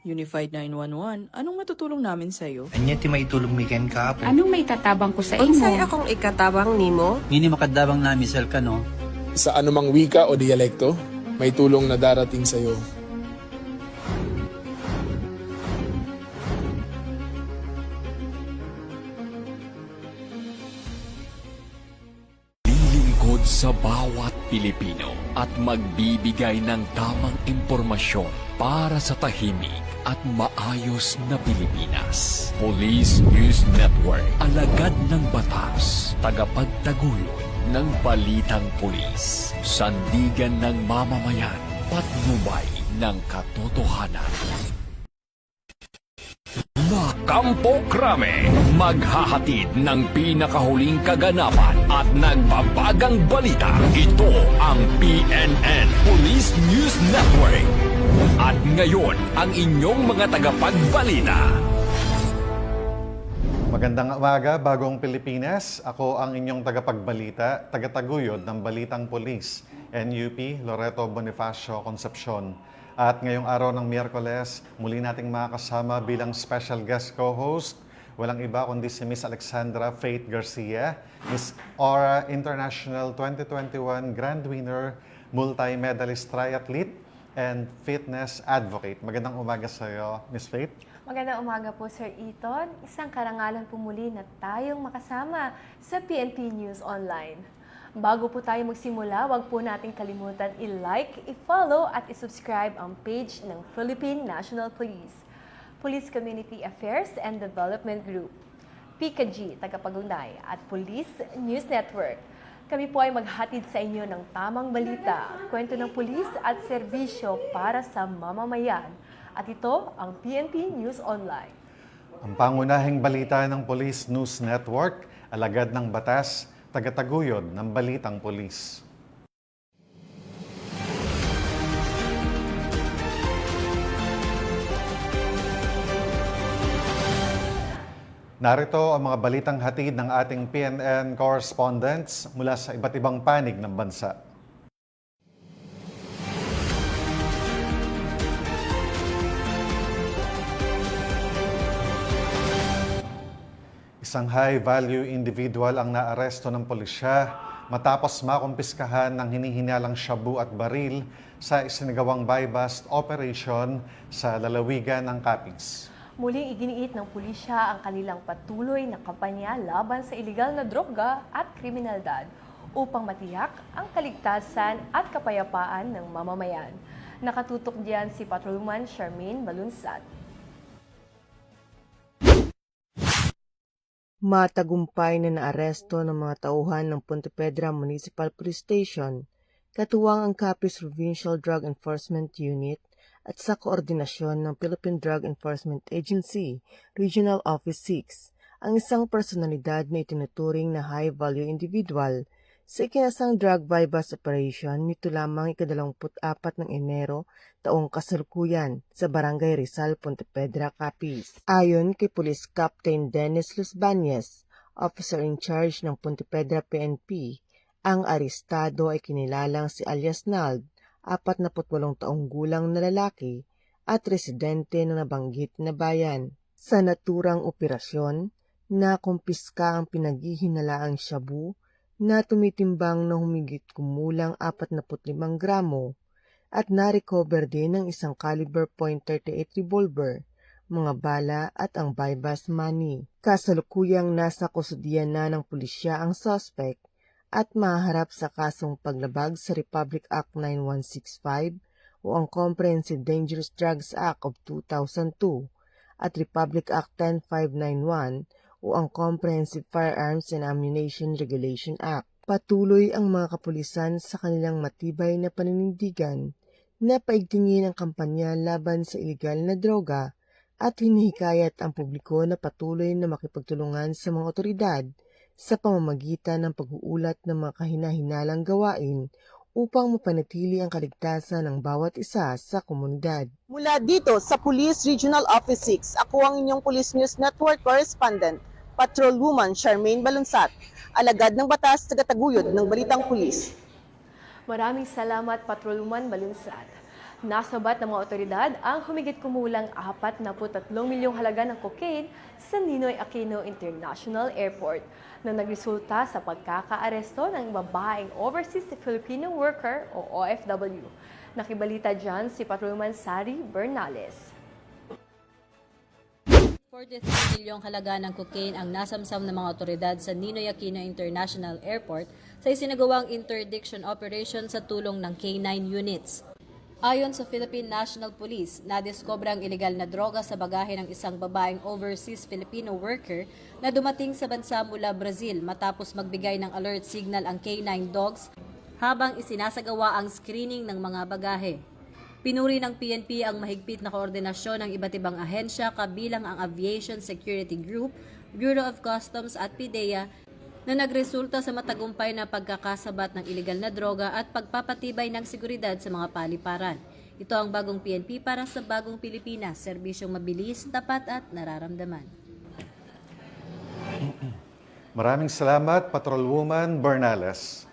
Unified 911, anong matutulong namin sa'yo? Anya ti maitulong mi ken kaapo. Anong may tatabang ko sa Unsay imo? akong ikatabang nimo? Ngini makadabang na misal ka no. Sa anumang wika o dialekto, may tulong na darating sa iyo. Lilingkod sa bawat Pilipino at magbibigay ng tamang impormasyon para sa tahimik at maayos na Pilipinas. Police News Network, alagad ng batas, tagapagtaguyod ng balitang pulis, sandigan ng mamamayan, patnubay ng katotohanan. Kampo Krame, maghahatid ng pinakahuling kaganapan at nagbabagang balita. Ito ang PNN Police News Network. At ngayon, ang inyong mga tagapagbalita. Magandang umaga, Bagong Pilipinas. Ako ang inyong tagapagbalita, tagataguyod ng Balitang Pulis, NUP Loreto Bonifacio Concepcion. At ngayong araw ng Miyerkules, muli nating makakasama bilang special guest co-host, walang iba kundi si Miss Alexandra Faith Garcia, Miss Aura International 2021 Grand Winner, multi-medalist triathlete, and fitness advocate. Magandang umaga sa iyo, Miss Faith. Magandang umaga po, Sir Eton. Isang karangalan po muli na tayong makasama sa PNP News Online. Bago po tayo magsimula, huwag po nating kalimutan i-like, i-follow at i-subscribe ang page ng Philippine National Police, Police Community Affairs and Development Group, PCAG, Tagapagunday, at Police News Network. Kami po ay maghatid sa inyo ng tamang balita, kwento ng pulis at serbisyo para sa mamamayan. At ito ang PNP News Online. Ang pangunahing balita ng Police News Network, alagad ng batas, tagataguyod ng Balitang Pulis. Narito ang mga balitang hatid ng ating PNN correspondents mula sa iba't ibang panig ng bansa. Isang high-value individual ang naaresto ng pulisya matapos makumpiskahan ng hinihinalang shabu at baril sa isinagawang buy-bust operation sa lalawigan ng Capiz. Muling iginiit ng pulisya ang kanilang patuloy na kampanya laban sa ilegal na droga at kriminalidad upang matiyak ang kaligtasan at kapayapaan ng mamamayan. Nakatutok diyan si Patrolman Charmaine Balunsat. Matagumpay na naaresto ng mga tauhan ng Pontevedra Municipal Police Station, katuwang ang Capiz Provincial Drug Enforcement Unit at sa koordinasyon ng Philippine Drug Enforcement Agency, Regional Office 6, ang isang personalidad na itinuturing na high-value individual sa ikinasang drug buy-bust operation nito lamang ika-24 ng Enero taong kasalukuyan sa Barangay Rizal, Pontevedra, Capiz. Ayon kay Police Captain Dennis Luzbañez, Officer in Charge ng Pontevedra PNP, ang arestado ay kinilalang si alias Nald, 48 taong gulang na lalaki at residente ng nabanggit na bayan. Sa naturang operasyon, nakumpiska ang pinaghihinalaang shabu na tumitimbang na humigit kumulang 45 gramo at na-recover din ng isang caliber .38 revolver, mga bala at ang buy-bust money. Kasalukuyang nasa kustudiyan na ng pulisya ang suspect at maharap sa kasong paglabag sa Republic Act 9165 o ang Comprehensive Dangerous Drugs Act of 2002 at Republic Act 10591 o ang Comprehensive Firearms and Ammunition Regulation Act. Patuloy ang mga kapulisan sa kanilang matibay na paninindigan na paigtingin ang kampanya laban sa ilegal na droga at hinihikayat ang publiko na patuloy na makipagtulungan sa mga otoridad sa pamamagitan ng pag-uulat ng mga kahinahinalang gawain upang mapanatili ang kaligtasan ng bawat isa sa komunidad. Mula dito sa Police Regional Office 6, ako ang inyong Police News Network correspondent, Patrolwoman Charmaine Balunsat, alagad ng batas, tagataguyod ng Balitang Pulis. Maraming salamat, Patrolman Balunsat. Nasabat ng mga otoridad ang humigit kumulang 43 milyong halaga ng cocaine sa Ninoy Aquino International Airport na nagresulta sa pagkakaaresto ng babaeng overseas Filipino worker o OFW. Nakibalita dyan si Patrolman Sari Bernales. 43 milyong halaga ng cocaine ang nasamsam ng mga otoridad sa Ninoy Aquino International Airport sa isinagawang interdiction operation sa tulong ng K9 units. Ayon sa Philippine National Police, nadiskubre ang ilegal na droga sa bagahe ng isang babaeng overseas Filipino worker na dumating sa bansa mula Brazil matapos magbigay ng alert signal ang K9 dogs habang isinasagawa ang screening ng mga bagahe. Pinuri ng PNP ang mahigpit na koordinasyon ng iba't ibang ahensya kabilang ang Aviation Security Group, Bureau of Customs at PIDEA na nagresulta sa matagumpay na pagkakasabat ng ilegal na droga at pagpapatibay ng seguridad sa mga paliparan. Ito ang bagong PNP para sa bagong Pilipinas, serbisyong mabilis, tapat at nararamdaman. Maraming salamat, Patrolwoman Bernales.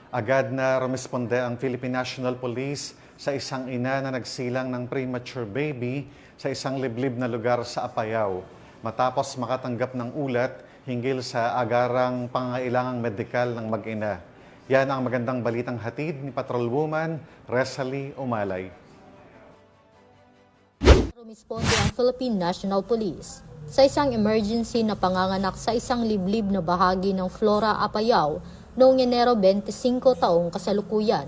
Agad na rumisponde ang Philippine National Police sa isang ina na nagsilang ng premature baby sa isang liblib na lugar sa Apayao matapos makatanggap ng ulat hinggil sa agarang pangangailangang medikal ng mag-ina. Yan ang magandang balitang hatid ni Patrolwoman Resalie Umalay. Rumisponde ang Philippine National Police sa isang emergency na panganganak sa isang liblib na bahagi ng Flora, Apayao noong Enero 25 taong kasalukuyan.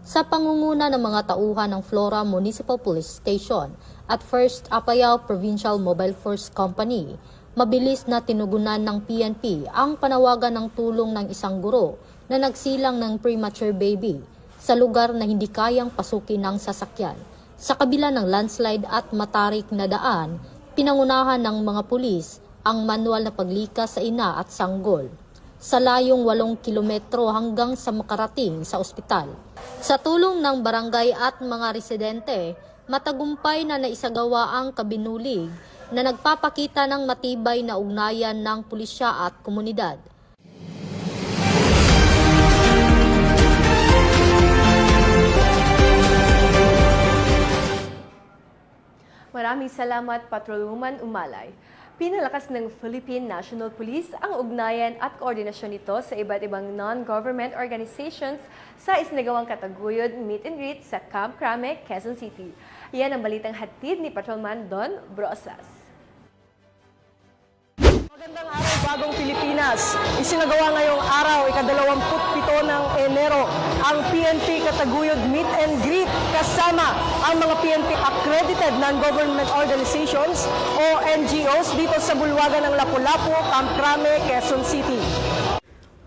Sa pangunguna ng mga tauhan ng Flora Municipal Police Station at First Apayao Provincial Mobile Force Company, mabilis na tinugunan ng PNP ang panawagan ng tulong ng isang guro na nagsilang ng premature baby sa lugar na hindi kayang pasukin ng sasakyan. Sa kabila ng landslide at matarik na daan, pinangunahan ng mga pulis ang manual na paglikas sa ina at sanggol sa layong 8 kilometro hanggang sa makarating sa ospital. Sa tulong ng barangay at mga residente, matagumpay na naisagawa ang kabinulig na nagpapakita ng matibay na ugnayan ng pulisya at komunidad. Maraming salamat, Patrolwoman Umalay. Pinalakas ng Philippine National Police ang ugnayan at koordinasyon nito sa iba't ibang non-government organizations sa isinagawang kataguyod meet and greet sa Camp Crame, Quezon City. Yan ang balitang hatid ni Patrolman Don Brosas. Magandang araw, bagong Pilipinas. Isinagawa ngayong araw, ika-27 ng Enero, ang PNP Kataguyod Meet and Greet kasama ang mga PNP accredited non-government organizations o NGOs dito sa bulwagan ng Lapu-Lapu, Camp Crame, Quezon City.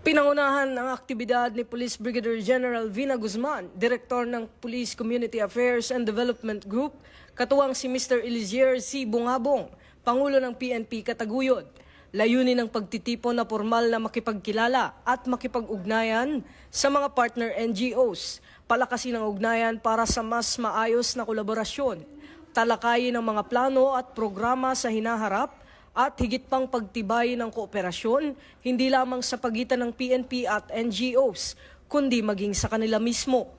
Pinangunahan ang aktibidad ni Police Brigadier General Vina Guzman, Direktor ng Police Community Affairs and Development Group, katuwang si Mr. Elizier C. Bungabong, Pangulo ng PNP Kataguyod. Layunin ng pagtitipon na formal na makipagkilala at makipag-ugnayan sa mga partner NGOs, palakasin ang ugnayan para sa mas maayos na kolaborasyon, talakayin ang mga plano at programa sa hinaharap at higit pang pagtibay ng kooperasyon, hindi lamang sa pagitan ng PNP at NGOs, kundi maging sa kanila mismo.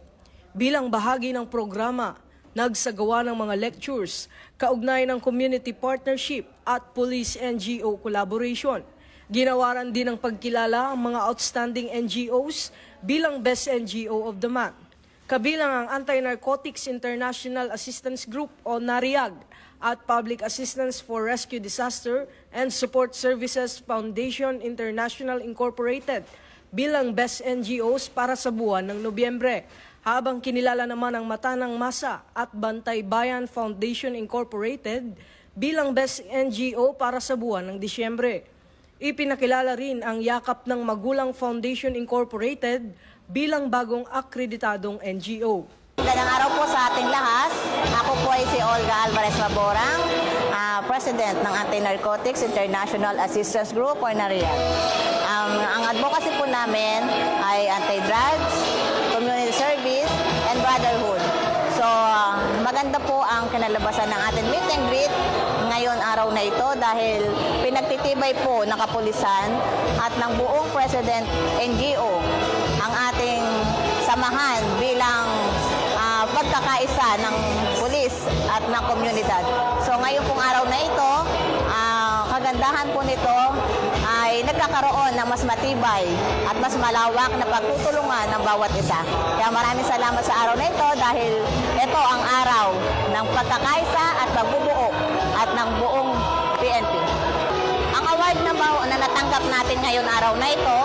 Bilang bahagi ng programa, nagsagawa ng mga lectures, kaugnay ng community partnership at police-NGO collaboration. Ginawaran din ng pagkilala ang mga outstanding NGOs bilang Best NGO of the Month. Kabilang ang Anti-Narcotics International Assistance Group o NARIAG at Public Assistance for Rescue Disaster and Support Services Foundation International Incorporated bilang Best NGOs para sa buwan ng Nobyembre. Habang kinilala naman ang Mata ng Masa at Bantay Bayan Foundation Incorporated bilang Best NGO para sa buwan ng Disyembre. Ipinakilala rin ang Yakap ng Magulang Foundation Incorporated bilang bagong akreditadong NGO. Magandang araw po sa ating lahat. Ako po ay si Olga Alvarez Maborang, President ng Anti-Narcotics International Assistance Group o NARIAG. Ang advocacy po namin ay anti-drugs, community service, and brotherhood. So, maganda po ang kinalabasan ng ating meet and greet ngayon araw na ito dahil pinagtitibay po ng kapulisan at ng buong President NGO ang ating samahan bilang pagkakaisa ng pulis at ng komunidad. So ngayon pong araw na ito, kagandahan po nito ay nagkakaroon ng mas matibay at mas malawak na pagtutulungan ng bawat isa. Kaya maraming salamat sa araw na ito dahil ito ang araw ng pagkakaisa at pagbubuo at ng buong PNP. Ang award na natanggap natin ngayon araw na ito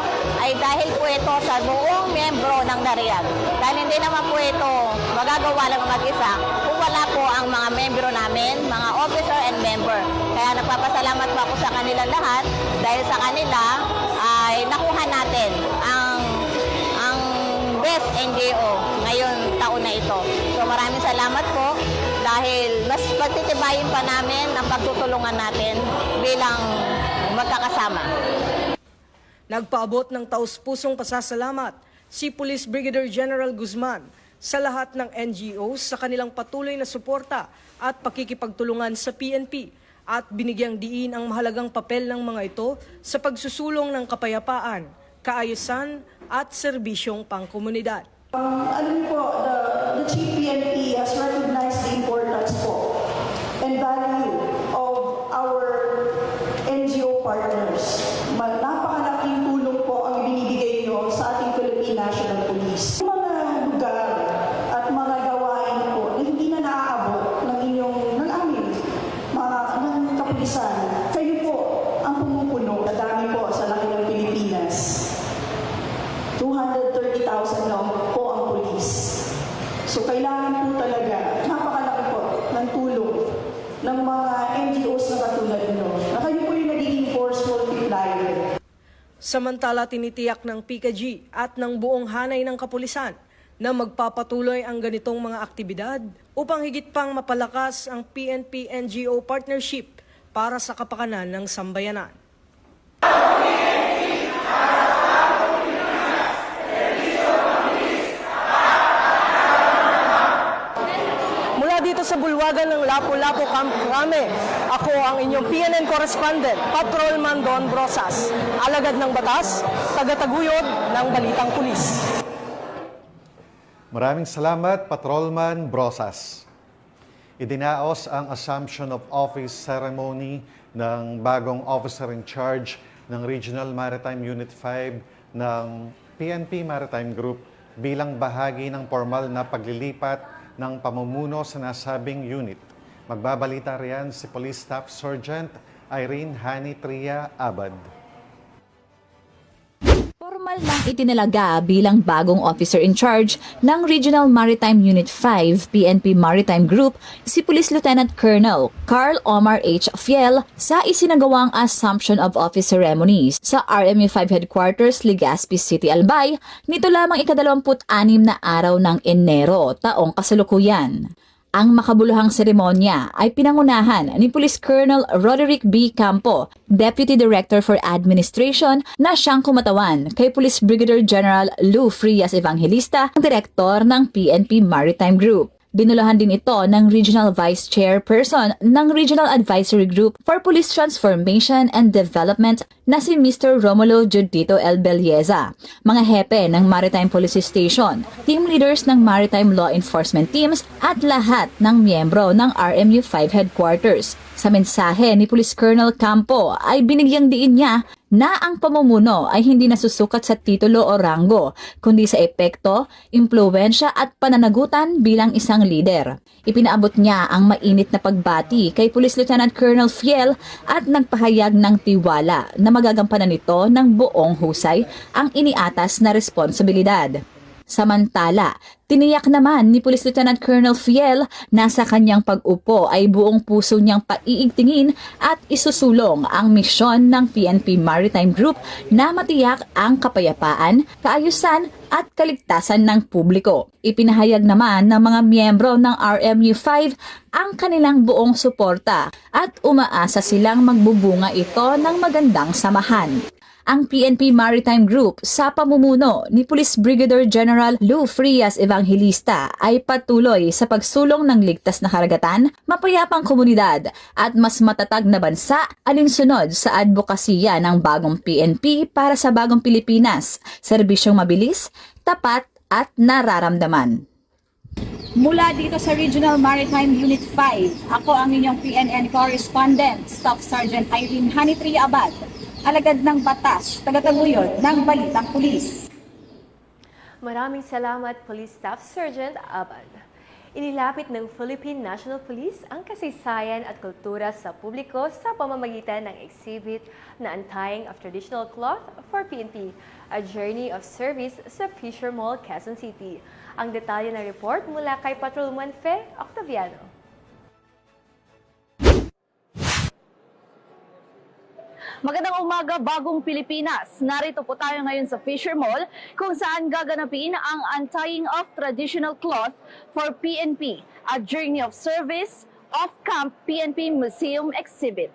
ay dahil po ito sa buong miyembro ng Dariag. Dahil hindi naman po ito magagawa lang mag-isa kung wala po ang mga miyembro namin, mga officer and member. Kaya nagpapasalamat po ako sa kanila lahat dahil sa kanila ay nakuha natin ang best NGO ngayon taon na ito. So maraming salamat po dahil mas pagtitibayin pa namin ang pagtutulungan natin bilang magkakasama. Nagpaabot ng taus-pusong pasasalamat si Police Brigadier General Guzman sa lahat ng NGOs sa kanilang patuloy na suporta at pakikipagtulungan sa PNP at binigyang diin ang mahalagang papel ng mga ito sa pagsusulong ng kapayapaan, kaayusan at serbisyong pangkomunidad. Alam niyo po, the Chief PNP has recognized the importance po and value of our NGO partners. Napakalaking tulong po ang ibinibigay nyo sa ating Philippine National Police. Mga lugar at mga gawain po na hindi na naaabot ng amin, ng kapulisan, kayo po ang pumupuno. Nadami po sa laki ng Pilipinas. 230,000 lang po ang pulis. So kailangan po talaga, napakalaki po ng tulong ng mga NGOs na katulad nyo. Na kayo po yung nagiging force multiplier. Samantala, tinitiyak ng PKG at ng buong hanay ng kapulisan na magpapatuloy ang ganitong mga aktibidad upang higit pang mapalakas ang PNP-NGO partnership para sa kapakanan ng sambayanan. Mula dito sa bulwagan ng Lapu-Lapu Camp Crame, ako ang inyong PNN correspondent, Patrolman Don Brosas, alagad ng batas, tagataguyod ng Balitang Pulis. Maraming salamat, Patrolman Brosas. Idinaos ang Assumption of Office Ceremony ng bagong Officer in Charge ng Regional Maritime Unit 5 ng PNP Maritime Group bilang bahagi ng formal na paglilipat ng pamumuno sa nasabing unit. Magbabalita riyan si Police Staff Sergeant Irene Hani Tria Abad. Formal nang itinalaga bilang bagong officer in charge ng Regional Maritime Unit 5 PNP Maritime Group si Police Lieutenant Colonel Carl Omar H. Fiel sa isinagawang Assumption of Office ceremonies sa RMU 5 Headquarters, Legazpi City, Albay, nito lamang ika-26 na araw ng Enero taong kasalukuyan. Ang makabuluhang seremonya ay pinangunahan ni Police Colonel Roderick B. Campo, Deputy Director for Administration, na siyang kumatawan kay Police Brigadier General Lou Frias Evangelista, Direktor ng PNP Maritime Group. Binulahan din ito ng Regional Vice Chairperson ng Regional Advisory Group for Police Transformation and Development na si Mr. Romulo Judito L. Belleza, mga hepe ng Maritime Police Station, team leaders ng Maritime Law Enforcement Teams at lahat ng miyembro ng RMU 5 Headquarters. Sa mensahe ni Police Colonel Campo ay binigyang diin niya na ang pamumuno ay hindi nasusukat sa titulo o ranggo, kundi sa epekto, impluwensya at pananagutan bilang isang leader. Ipinaabot niya ang mainit na pagbati kay Police Lieutenant Colonel Fiel at nagpahayag ng tiwala na magagampanan nito ng buong husay ang iniatas na responsibilidad. Samantala, tiniyak naman ni Police Lieutenant Colonel Fiel na sa kanyang pag-upo ay buong puso niyang paiigtingin at isusulong ang misyon ng PNP Maritime Group na matiyak ang kapayapaan, kaayusan at kaligtasan ng publiko. Ipinahayag naman ng mga miyembro ng RMU 5 ang kanilang buong suporta at umaasa silang magbubunga ito ng magandang samahan. Ang PNP Maritime Group sa pamumuno ni Police Brigadier General Lou Frias Evangelista ay patuloy sa pagsulong ng ligtas na karagatan, mapayapang komunidad at mas matatag na bansa alinsunod sa advokasya ng bagong PNP para sa bagong Pilipinas, serbisyong mabilis, tapat at nararamdaman. Mula dito sa Regional Maritime Unit 5, ako ang inyong PNN correspondent, Staff Sergeant Irene Hanitri Abad, alagad ng batas, tagataguyod ng Balitang Pulis. Maraming salamat, Police Staff Sergeant Abad. Inilapit ng Philippine National Police ang kasaysayan at kultura sa publiko sa pamamagitan ng exhibit na Untying of Traditional Cloth for PNP, A Journey of Service sa Fisher Mall, Quezon City. Ang detalye ng report mula kay Patrolman Fe Octaviano. Magandang umaga, Bagong Pilipinas. Narito po tayo ngayon sa Fisher Mall kung saan gaganapin ang Untying of Traditional Cloth for PNP, A Journey of Service Off-Camp PNP Museum Exhibit.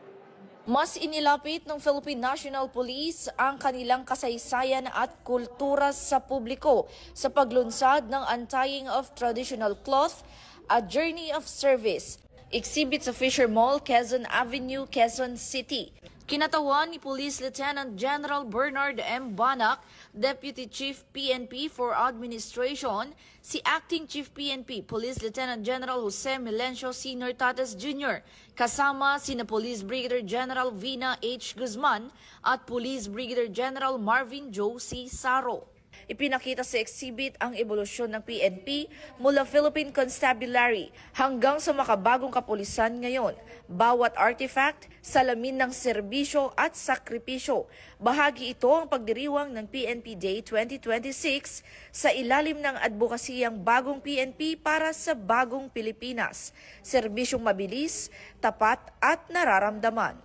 Mas inilapit ng Philippine National Police ang kanilang kasaysayan at kultura sa publiko sa paglunsad ng Untying of Traditional Cloth, A Journey of Service, exhibit sa Fisher Mall, Quezon Avenue, Quezon City. Kinatawan ni Police Lieutenant General Bernard M. Banac, Deputy Chief PNP for Administration, si Acting Chief PNP Police Lieutenant General Jose Melencio Sr. Tates Jr., kasama sina Police Brigadier General Vina H. Guzman at Police Brigadier General Marvin Joe C. Saro. Ipinakita sa exhibit ang ebolusyon ng PNP mula Philippine Constabulary hanggang sa makabagong kapulisan ngayon. Bawat artifact, salamin ng serbisyo at sakripisyo. Bahagi ito ang pagdiriwang ng PNP Day 2026 sa ilalim ng advokasiyang Bagong PNP para sa Bagong Pilipinas. Serbisyong mabilis, tapat at nararamdaman.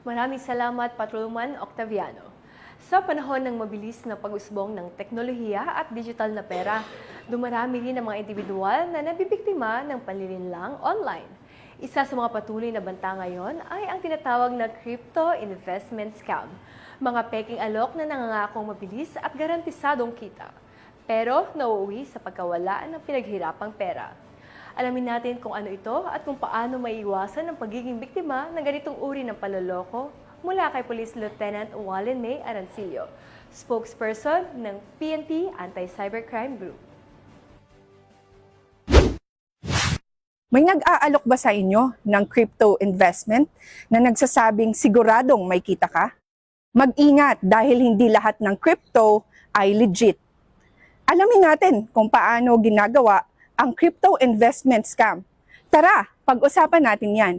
Maraming salamat, Patrolman Octaviano. Sa panahon ng mabilis na pag-usbong ng teknolohiya at digital na pera, dumarami rin ang mga individual na nabibiktima ng panlilinlang online. Isa sa mga patuloy na banta ngayon ay ang tinatawag na crypto investment scam. Mga peking alok na nangangakong mabilis at garantisadong kita, pero nauuwi sa pagkawala ng pinaghirapang pera. Alamin natin kung ano ito at kung paano maiiwasan ang pagiging biktima ng ganitong uri ng panloloko mula kay Police Lieutenant Wallen May Arancillo, spokesperson ng PNP Anti-Cybercrime Group. May nag-aalok ba sa inyo ng crypto investment na nagsasabing siguradong may kita ka? Mag-ingat dahil hindi lahat ng crypto ay legit. Alamin natin kung paano ginagawa ang crypto investment scam. Tara, pag-usapan natin yan.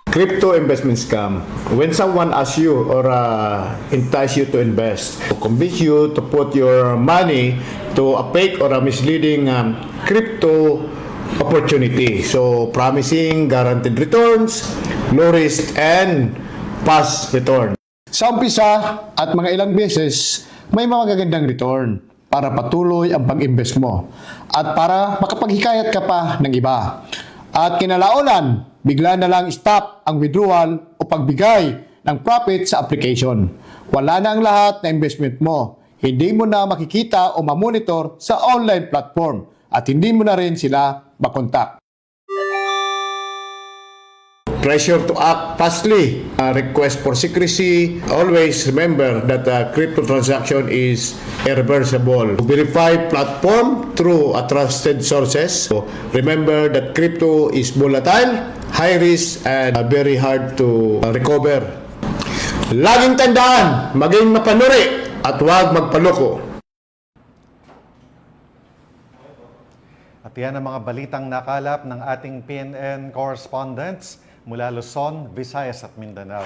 Crypto investment scam. When someone asks you or entice you to invest, to convince you to put your money to a fake or a misleading crypto opportunity. So, promising guaranteed returns, low risk, and fast return. Sa umpisa at mga ilang beses, may mga gagandang return para patuloy ang pag-invest mo at para makapaghikayat ka pa ng iba. At kinalaunan, bigla na lang stop ang withdrawal o pagbigay ng profit sa application. Wala na ang lahat na investment mo. Hindi mo na makikita o mamonitor sa online platform at hindi mo na rin sila makontak. Pressure to act fastly. Request for secrecy. Always remember that a crypto transaction is irreversible. Verify platform through a trusted sources. So remember that crypto is volatile, high risk, and very hard to recover. Laging tandaan, maging mapanuri at huwag magpaloko. At yan ang mga balitang nakalap ng ating PNN correspondents mula Luzon, Visayas at Mindanao.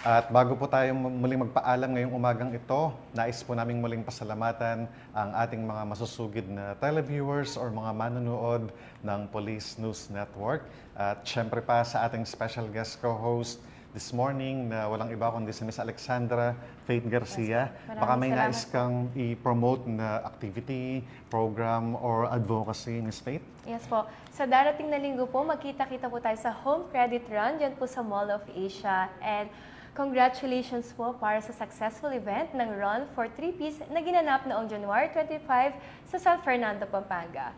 At bago po tayo muling magpaalam ngayong umagang ito, nais po naming muling pasalamatan ang ating mga masusugid na televiewers or mga manonood ng Police News Network. At syempre pa sa ating special guest co-host this morning na walang iba kundi si Miss Alexandra Faith Garcia. Baka may nais kang i-promote na activity, program, or advocacy, Miss Faith? Yes po. Sa darating na linggo po, magkita-kita po tayo sa Home Credit Run dyan po sa Mall of Asia. And congratulations po para sa successful event ng Run for 3 Peace na ginanap noong January 25 sa San Fernando, Pampanga.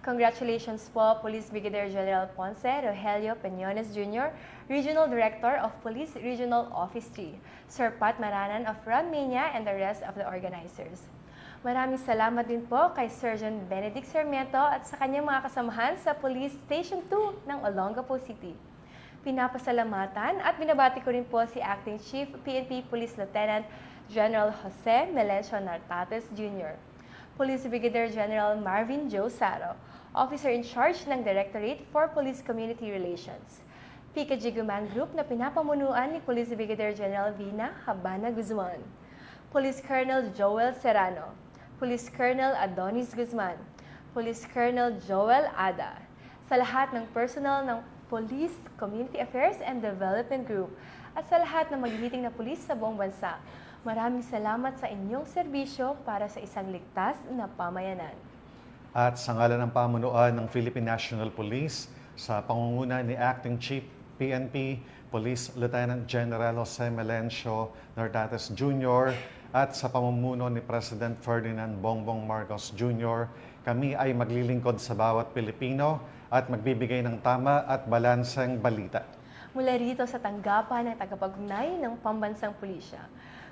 Congratulations po, Police Brigadier General Ponce Rogelio Peñones Jr., Regional Director of Police Regional Office 3, Sir Pat Maranan of Runmania, and the rest of the organizers. Maraming salamat din po kay Sergeant Benedict Sarmiento at sa kanyang mga kasamahan sa Police Station 2 ng Olongapo City. Pinapasalamatan at binabati ko rin po si Acting Chief PNP Police Lieutenant General Jose Melencio Nartates Jr., Police Brigadier General Marvin Joe Saro, Officer in Charge ng Directorate for Police Community Relations, PKG Command Group na pinapamunuan ni Police Brigadier General Vina Habana Guzman, Police Colonel Joel Serrano, Police Colonel Adonis Guzman, Police Colonel Joel Ada, sa lahat ng personal ng Police Community Affairs and Development Group at sa lahat ng magigiting na pulis sa buong bansa. Maraming salamat sa inyong serbisyo para sa isang ligtas na pamayanan. At sa ngalan ng pamunuan ng Philippine National Police, sa pangunguna ni Acting Chief PNP Police Lieutenant General Jose Melencio Nartates Jr. at sa pamumuno ni President Ferdinand Bongbong Marcos Jr., kami ay maglilingkod sa bawat Pilipino at magbibigay ng tama at balanseng balita. Mula rito sa tanggapan ng tagapagnay ng Pambansang Pulisya,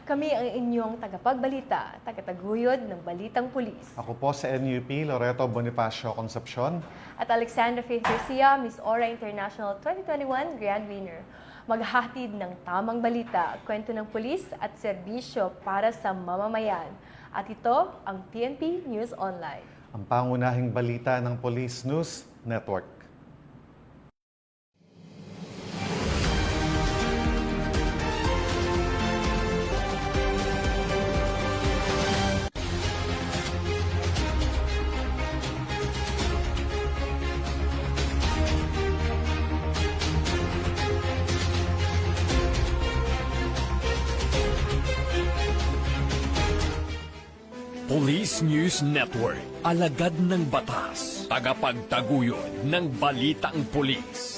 kami ang inyong tagapagbalita, tagataguyod ng Balitang Pulis. Ako po sa NUP Loreto Bonifacio Concepcion. At Alexandra Faith Garcia, Miss Ora International 2021 Grand Winner. Maghahatid ng tamang balita, kwento ng pulis at serbisyo para sa mamamayan. At ito ang PNP News Online. Ang pangunahing balita ng Police News Network. Police News Network, alagad ng batas, tagapagtaguyod ng balitang pulis.